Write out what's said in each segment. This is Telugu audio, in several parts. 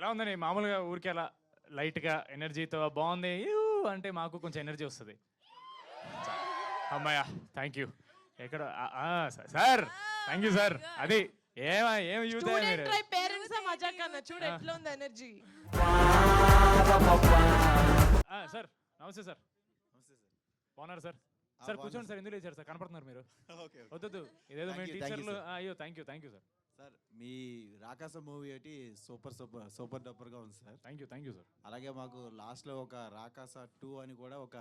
ఎలా ఉందని మామూలుగా ఊరికే అలా లైట్గా ఎనర్జీతో బాగుంది యూ అంటే మాకు కొంచెం ఎనర్జీ వస్తుంది. అమ్మాయ్యా థ్యాంక్ యూ. ఎక్కడ సార్ థ్యాంక్ యూ సార్. అది ఏం యూత్ మీరు పేరెంట్స్ మజా కన్నా చూడు ఎట్లా ఉంది ఎనర్జీ. సార్ నమస్తే సార్. బాగున్నారు సార్? సార్ కూర్చోండి సార్. ఎందుకు లేచారు సార్? కనపడుతున్నారు మీరు. వద్దు ఇదేదో మేము టీచర్లు. అయ్యో థ్యాంక్ యూ సార్. మీ రాకాస మూవీ ఒకటి సూపర్ డూపర్గా ఉంది సార్. Thank you sir. అలాగే మాకు లాస్ట్లో ఒక రాకాస 2 అని కూడా ఒక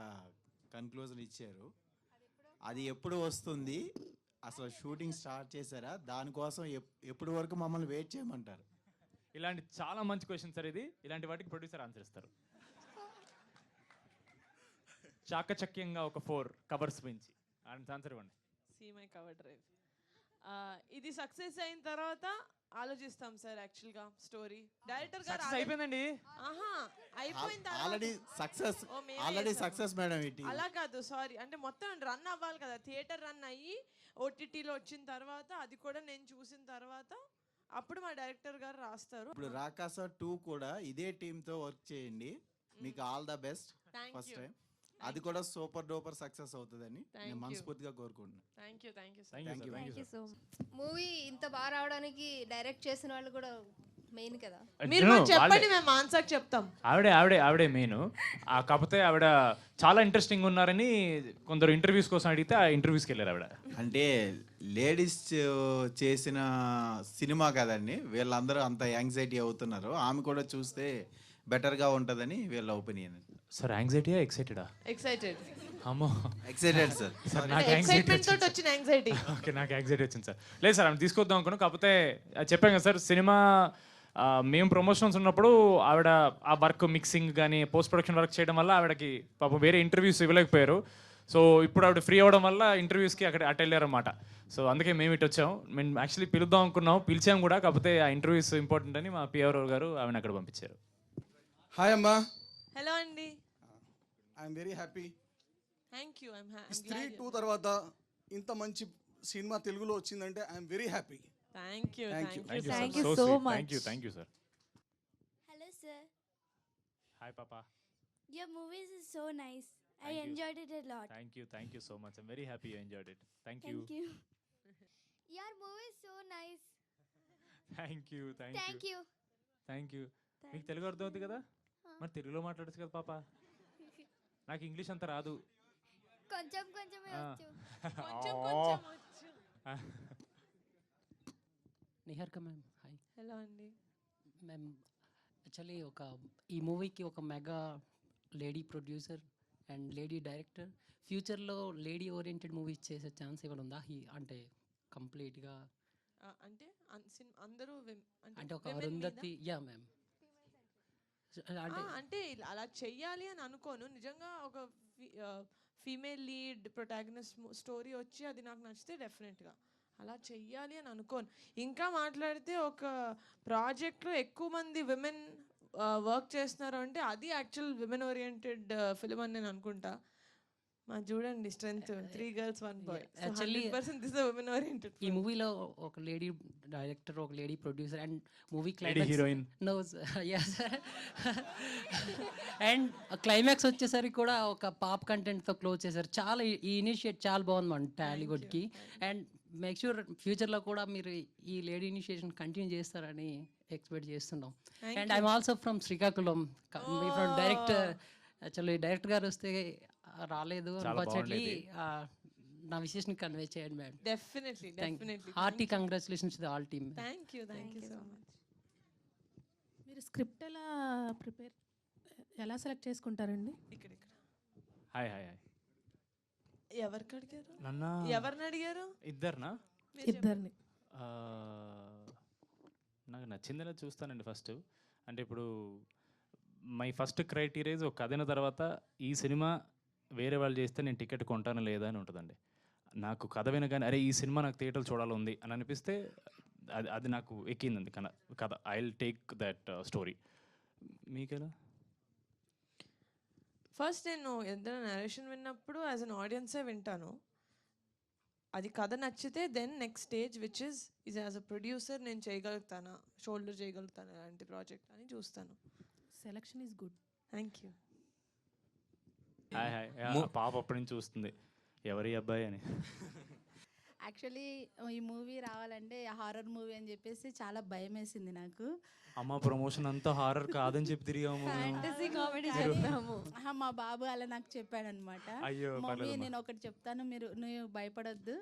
కన్క్లూజన్ ఇచ్చారు. అది ఎప్పుడు వస్తుంది, అసలు షూటింగ్ స్టార్ట్ చేశారా, దానికోసం ఎప్పుడు వరకు మమ్మల్ని వెయిట్ చేయమంటారు? ఇలాంటి చాలా మంచి క్వశ్చన్ సార్ ఇది. ఇలాంటి వాటికి ప్రొడ్యూసర్ ఆన్సర్ ఇస్తారు. చాకచక్యంగా ఒక 4 కవర్స్ పెంచి ఆన్సర్ ఇవ్వండి. See my cover drive. ఇది సక్సెస్ అయిన తర్వాత ఆలోచిస్తాం సార్. యాక్చువల్ గా స్టోరీ డైరెక్టర్ గారు అయిపోయిందండి. అయిపోయిన ఆల్రెడీ సక్సెస్ మేడం. ఇది అలా కాదు, సారీ. అంటే మొత్తం రన్ అవ్వాలి కదా, థియేటర్ రన్ అయ్యి ఓటీటీలో వచ్చిన తర్వాత అది కూడా నేను చూసిన తర్వాత అప్పుడు మా డైరెక్టర్ గారు రాస్తారు. ఇప్పుడు రాకాస 2 కూడా ఇదే టీమ్ తో వర్క్ చేయండి. మీకు all the best. First time అది కూడా సూపర్ డూపర్ సక్సెస్ అవుతుందని నేను మనస్ఫూర్తిగా కోరుకుంటున్నాను. Thank you. మూవీ ఇంత బాగా రావడానికి డైరెక్ట్ చేసిన వాళ్ళు కూడా మెయిన్ కదా. మీరు చెప్పండి, మేము ఆన్సర్ చెప్తాం. ఆవిడే మెయిన్. కాకపోతే ఆవిడ చాలా ఇంట్రెస్టింగ్ ఉన్నారని కొందరు ఇంటర్వ్యూస్ కోసం అడిగితే ఆ ఇంటర్వ్యూస్కి వెళ్ళారు ఆవిడ. అంటే లేడీస్ చేసిన సినిమా కదండి, వీళ్ళందరూ అంత యాంగ్జైటీ అవుతున్నారు. ఆమె కూడా చూస్తే బెటర్గా ఉంటుందని వీళ్ళ ఒపీనియన్. సార్ యాంగ్జైటీయా ఎక్సైటెడా? ఎక్సైటెడ్. అమ్మో ఎక్సైటెడ్ సార్. నాకు ఎక్సైట్మెంట్ తోటి వచ్చిన యాంగ్జైటీ. ఓకే, నాకు యాంగ్జైటీ వచ్చింది సార్. లేదు సార్, ఆమె తీసుకొద్దాం అనుకున్నాను. కాకపోతే చెప్పాను కదా సార్, సినిమా మేము ప్రమోషన్స్ ఉన్నప్పుడు ఆవిడ ఆ వర్క్ మిక్సింగ్ కానీ పోస్ట్ ప్రొడక్షన్ వర్క్ చేయడం వల్ల ఆవిడకి పాపం వేరే ఇంటర్వ్యూస్ ఇవ్వలేకపోయారు. సో ఇప్పుడు ఆవిడ ఫ్రీ అవ్వడం వల్ల ఇంటర్వ్యూస్కి అక్కడ వెళ్ళారన్నమాట. సో అందుకే మేము ఇటు వచ్చాం. మేము యాక్చువల్లీ పిలుద్దాం అనుకున్నాం, పిలిచాం కూడా. కాకపోతే ఆ ఇంటర్వ్యూస్ ఇంపార్టెంట్ అని మా పిఆర్ గారు ఆవిడ అక్కడ పంపించారు. హాయ్ అమ్మా. హలో అండి. I'm very happy. Thank you. స్త్రీ 2 తర్వాత ఇంత మంచి సినిమా తెలుగులో వచ్చిందంటే I'm very happy. Thank you so much. Thank you sir. Hello sir. Hi పాపా. Your movies is so nice. I enjoyed it a lot. Thank you so much. I'm very happy you enjoyed it. Thank you. Your movie is so nice. Thank you. మీకు తెలుగు అర్థం అవుతుంది కదా? మరి తెలుగులో మాట్లాడచ్చు కదా పాప. నాకు ఇంగ్లీష్ అంత రాదు. కొంచెం వచ్చు. Niharika ma'am hi. హలో అండి. మ్యామ్ యాక్చువల్లీ ఈ మూవీకి ఒక mega lady producer and lady director, ఫ్యూచర్లో లేడీ ఓరియంటెడ్ మూవీస్ చేసే ఛాన్స్ ఏమైనా ఉందా? అంటే కంప్లీట్గా అంటే అందరూ అంటే ఒక అరుంధతి. Yeah ma'am. అంటే అలా చెయ్యాలి అని అనుకోను. నిజంగా ఒక ఫీమేల్ లీడ్ ప్రొటాగనిస్ట్ స్టోరీ వచ్చి అది నాకు నచ్చితే డెఫినెట్గా అలా చెయ్యాలి అని అనుకోను. ఇంకా మాట్లాడితే ఒక ప్రాజెక్ట్లో ఎక్కువ మంది విమెన్ వర్క్ చేస్తున్నారు అంటే అది యాక్చువల్ విమెన్ ఓరియంటెడ్ ఫిలిం అని నేను అనుకుంటా. చూడండి strength 3 girls 1 boy. Actually 100% this is women oriented. ఈ మూవీలో ఒక లేడీ డైరెక్టర్, ఒక lady producer and movie heroine and climax వచ్చేసరికి కూడా ఒక పాప్ కంటెంట్తో క్లోజ్ చేశారు. చాలా ఈ ఇనిషియేట్ చాలా బాగుంది మన టాలీవుడ్కి. అండ్ మేక్ షూర్ ఫ్యూచర్లో కూడా మీరు ఈ లేడీ ఇనిషియేషన్ కంటిన్యూ చేస్తారని ఎక్స్పెక్ట్ చేస్తున్నాం. And I'm also from Srikakulam. From director. Actually director గారు వస్తే రాలేదు అన్ఫార్చునేట్లీ. నా విషయం కన్వే చేయండి madam. Definitely. Hearty congratulations to all team. Thank you so much. మీరు స్క్రిప్ట్ ఎలా సెలెక్ట్ చేసుకుంటారండి? ఇక్కడ హాయ్. ఎవరిని అడిగారు? ఇద్దరిని. నాకు నచ్చిందని చూస్తానండి ఫస్ట్. అంటే ఇప్పుడు మై ఫస్ట్ క్రైటీరియా ఒక కథ అయిన తర్వాత ఈ సినిమా వేరే వాళ్ళు చేస్తే నేను టికెట్ కొంటాను లేదా అని ఉంటుందండి. నాకు కథ వినగానే అరే ఈ సినిమా నాకు థియేటర్లో చూడాలి ఉంది అని అనిపిస్తే అది నాకు ఎక్కిందండి కథ. I will take that story. మీకెలా? ఫస్ట్ నేను ఏదైనా నరేషన్ విన్నప్పుడు యాజ్ అన్ ఆడియన్సే వింటాను. అది కథ నచ్చితే then next stage which is as a producer నేను చేయగలుగుతానా, షోల్డర్ చేయగలుగుతానా అలాంటి ప్రాజెక్ట్ అని చూస్తాను. Selection is good. Thank you. Hi hi పాప అప్పటి నుంచి చూస్తుంది ఎవరి అబ్బాయి అని. యాక్చువల్లీ ఈ మూవీ రావాలంటే హారర్ మూవీ అని చెప్పేసి చాలా భయం వేసింది నాకు. అమ్మ ప్రమోషన్ అంతా హారర్ కాదని చెప్పి తిరిగాము. ఫ్యాంటసీ కామెడీ చెప్తాము. మా బాబు అలా నాకు చెప్పాడనమాట. అయ్యో, మమ్మీ పర్లేదమ్మా. నేను ఒకటి చెప్తాను, నువ్వు భయపడొద్దు,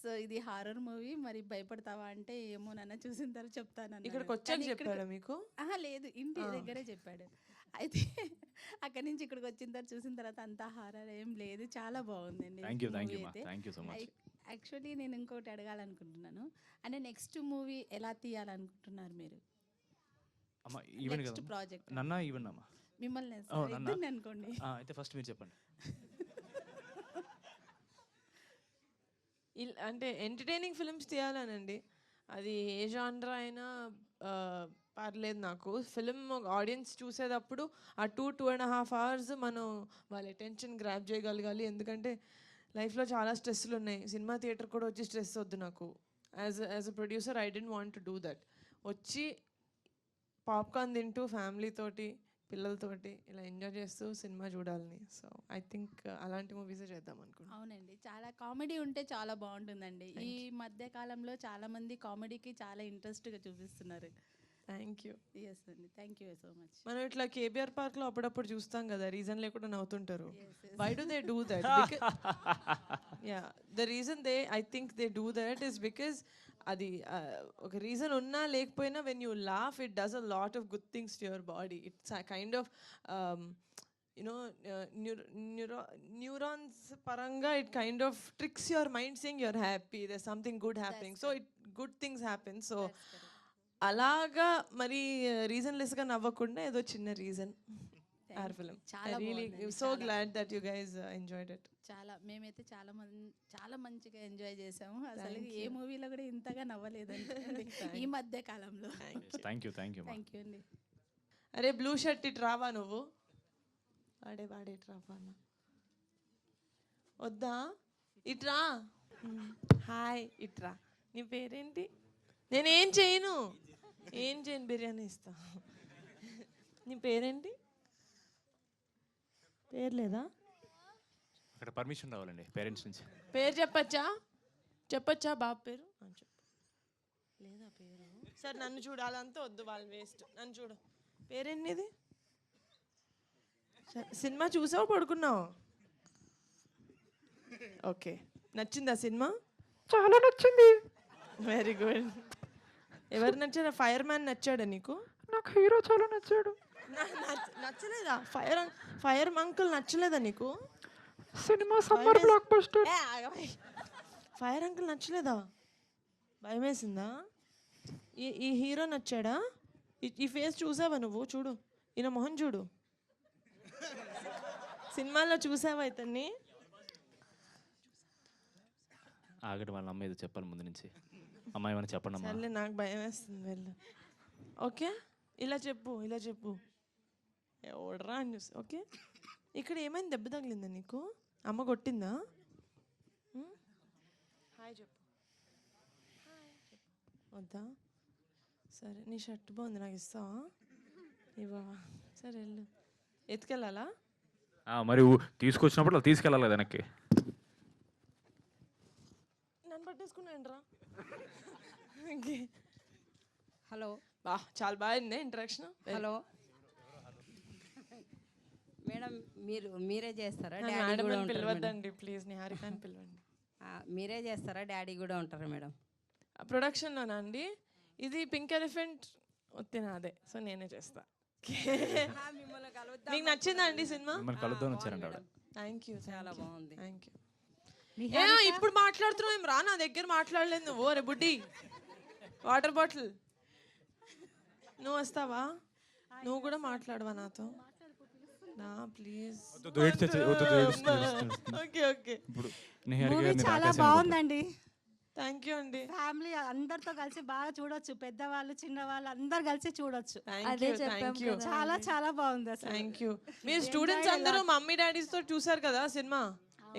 సో ఇది హారర్ మూవీ, మరి భయపడతావా అంటే ఏమో నాన్న చూసిన తర్వాత చెప్తాను అన్నాడు. ఇక్కడికి వచ్చాక చెప్పాడా మీకు? లేదు, ఇంటి దగ్గరే చెప్పాడు. అయితే అక్కడి నుంచి ఇక్కడికి వచ్చిన తర్వాత చూసిన తర్వాత అంత హారర్ ఏం లేదు, చాలా బాగుందండి. Thank you thank you so much. Actually నేను ఇంకోటి అడగాలనుకుంటున్నాను, అంటే నెక్స్ట్ మూవీ ఎలా తీయాలనుకుంటున్నారు మీరు? అమ్మ ఈవెన్ నెక్స్ట్ కదా ప్రాజెక్ట్ నన్న ఈవెన్ అమ్మా. మిమ్మల్ని నన్న. ఇద్దరిని అనుకోండి. అయితే ఫస్ట్ మీరు చెప్పండి. అంటే ఎంటర్టైనింగ్ ఫిల్మ్స్ తీయాలనండి, అది ఏ జానరా అయినా పర్లేదు నాకు. ఫిల్మ్ ఆడియన్స్ చూసేటప్పుడు ఆ 2.5 hours మనం వాళ్ళ అటెన్షన్ గ్రాప్ చేయగలగాలి. ఎందుకంటే లైఫ్లో చాలా స్ట్రెస్లు ఉన్నాయి, సినిమా థియేటర్ కూడా వచ్చి స్ట్రెస్ వద్దు నాకు. As a producer I don't want to do that. వచ్చి పాప్కార్న్ తింటూ ఫ్యామిలీ తోటి పిల్లలతోటి ఇలా ఎంజాయ్ చేస్తూ సినిమా చూడాలని. సో ఐ థింక్ అలాంటి మూవీసే చేద్దాం అనుకుంటున్నాను. అవునండి, చాలా కామెడీ ఉంటే చాలా బాగుంటుందండి. ఈ మధ్య కాలంలో చాలా మంది కామెడీకి చాలా ఇంట్రెస్ట్గా చూపిస్తున్నారు. Thank you. ఎస్ అండి, థ్యాంక్ యూ సో మచ్. మనం ఇట్లా కేబీఆర్ పార్క్లో అప్పుడప్పుడు చూస్తాం కదా, రీజన్ లేకుండా నవ్వుతుంటారు. Why do they do that? Ya, the reason I think they do that is because అది ఒక రీజన్ ఉన్నా లేకపోయినా when you laugh it does a lot of good things to your body. It's kind of neurons పరంగా it kind of tricks your mind saying your happy, there something good happening, so it good things happen. So అలాగా మరి రీజన్లెస్గా నవ్వకుండా ఏదో చిన్న రీజన్ ఆర్ ఫిల్మ్. చాలా so glad that you guys enjoyed it. చాలా, మేమైతే చాలా మంచిగా ఎంజాయ్ చేసాము. అసలు ఏ మూవీలో కూడా ఇంతగా నవ్వలేదండి ఈ మధ్య కాలంలో. థ్యాంక్ యూ థ్యాంక్ యూ అండి. అరే బ్లూ షర్ట్ ఇటు రావా నువ్వు? వాడే ఇటు రావా? వద్దా? ఇట్రా. హాయ్, ఇట్రా. నీ పేరేంటి? నేనేం చేయను బిర్యానీ ఇస్తా. నీ పేరేంటి? పేరు లేదా? అక్కడ పర్మిషన్ రావాలండి పేరెంట్స్ నుంచి. పేరు చెప్పచ్చా బాబు పేరు? చెప్పు. లేదా పేరు? సరే నన్ను చూడు, అదంతా వద్దు, వాళ్ళు వేస్ట్. నన్ను చూడు, పేరేంటిది? సినిమా చూసావు, పడుకున్నావు? ఓకే, నచ్చిందా సినిమా? చాలా నచ్చింది. Very good. ఎవరు నచ్చారా? ఫైర్ మ్యాన్ నచ్చాడా నీకు? నాకు హీరో చాలా నచ్చాడు. నచ్చలేదా? ఫైర్ అంకుల్ నచ్చలేదా నీకు? Cinema summer block buster. Fire uncle నచ్చలేదా? భయం వేసిందా? ఈ హీరో నచ్చాడా? ఈ ఫేస్ చూసావా నువ్వు? చూడు, ఈయన మొహం చూడు. సినిమాలో చూసావా ఇతన్ని? ఆగడం వాళ్ళ అమ్మ ఏదో చెప్పాలి ముందు నుంచి. అమ్మాయి ఏమైనా చెప్పండి అమ్మా. సర్లే, నాకు భయం వేస్తుంది, వెళ్ళు. ఓకే, ఇలా చెప్పు. ఎవడరా అని చూసి. ఓకే, ఇక్కడ ఏమైంది? దెబ్బ తగిలిందా నీకు? అమ్మ కొట్టిందా? హాయ్ చెప్పు. వద్దా? సరే, నీ షర్ట్ బాగుంది, నాకు ఇస్తావా? ఇవ్వవా? సరే వెళ్ళు. ఎత్తుకెళ్ళాలా? మరి తీసుకొచ్చినప్పుడు అలా తీసుకెళ్ళాలి కదా వెనక్కి. నన్ను పట్టేసుకున్నాను రా. హలో, చాలా బాగుంది ఇంట్రాక్షన్. హలో మేడం, మీరే చేస్తారా? మేడం అని పిలవద్దండి ప్లీజ్, నిహారిక అని పిలవండి. మీరే చేస్తారా? డాడీ కూడా ఉంటారా మేడం? ప్రొడక్షన్లోనా అండి? ఇది పింక్ ఎలిఫెంట్ నాదే, సో నేనే చేస్తా. మీకు నచ్చిందా అండి సినిమా? కలుద్దాం వచ్చారంట. థ్యాంక్ యూ, చాలా బాగుంది. Thank you. ఇప్పుడు మాట్లాడుతున్నావు ఏం రా? నా దగ్గర మాట్లాడలేదు నువ్వు. రే బుడ్డి, వాటర్ బాటిల్ నువ్వు వస్తావా? నువ్వు కూడా మాట్లాడవా నాతో? నా ప్లీజ్. Okay okay. మూవీ చాలా బాగుందండి. థ్యాంక్ యూ అండి. ఫ్యామిలీ అందరితో కలిసి బాగా చూడొచ్చు, పెద్దవాళ్ళు చిన్నవాళ్ళు అందరు కలిసి చూడొచ్చు. Thank you. చాలా బాగుంది అసలు. Thank you. మీరు స్టూడెంట్స్ అందరూ మమ్మీ డాడీస్ తో చూసారు కదా సినిమా,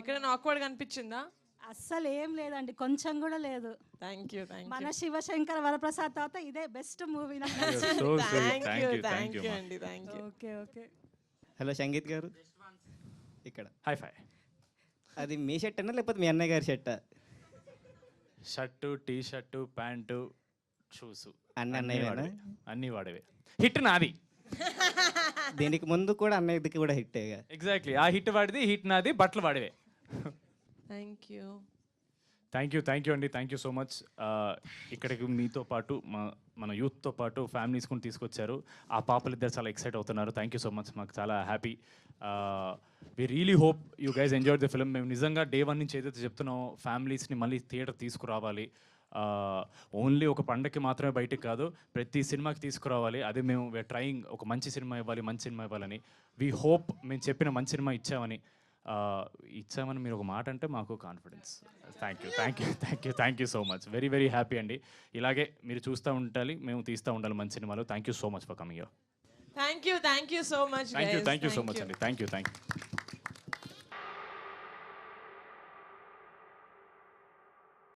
ఎక్కడైనా ఆక్వర్డ్ కనిపించిందా? అస్సలు ఏం లేదండి, కొంచెం కూడా లేదు. థ్యాంక్ యూ మన శివశంకర వరప్రసాద్ తర్వాత ఇదే best movie. So sweet. Thank you, thank you, అండి, thank you. Okay okay. Hello sangeet గారు, ఇక్కడ హై ఫై. అది మీ షర్ట్ అన్నా లేకపోతే మీ అన్నయ్య గారి షర్టా? Shirt, T shirt, pant, shoes అన్నీ అన్నయ్యవేనా? అన్నీ వాడేవే. హిట్ నాది. దీనికి ముందు కూడా అన్నయ్యది కూడా హిట్టేగా. ఎగ్జాక్ట్లీ, ఆ హిట్ వాడిది, హిట్ నాది, బట్టలు వాడివే. Thank you. థ్యాంక్ యూ అండి, థ్యాంక్ యూ సో మచ్. ఇక్కడికి మీతో పాటు మన యూత్తో పాటు ఫ్యామిలీస్ కూడా తీసుకొచ్చారు. ఆ పాపలు ఇద్దరు చాలా ఎక్సైట్ అవుతున్నారు. థ్యాంక్ యూ సో మచ్, మాకు చాలా happy. We really hope you guys enjoy the film. మేము నిజంగా డే 1 నుంచి ఏదైతే చెప్తున్నామో ఫ్యామిలీస్ని మళ్ళీ థియేటర్ తీసుకురావాలి. ఓన్లీ ఒక పండగకి మాత్రమే బయటకు కాదు, ప్రతి సినిమాకి తీసుకురావాలి. అదే మేము వీఆర్ ట్రయింగ్, ఒక మంచి సినిమా ఇవ్వాలి, మంచి సినిమా ఇవ్వాలని. వీ హోప్ మేము చెప్పిన మంచి సినిమా ఇచ్చామని మీరు ఒక మాట అంటే మాకు confidence. Thank you so much. Very very happy అండి. ఇలాగే మీరు చూస్తూ ఉండాలి, మేము తీస్తూ ఉండాలి మంచి సినిమాలు. Thank you so much for coming here. Thank you so much. Thank you so much అండి. Thank you.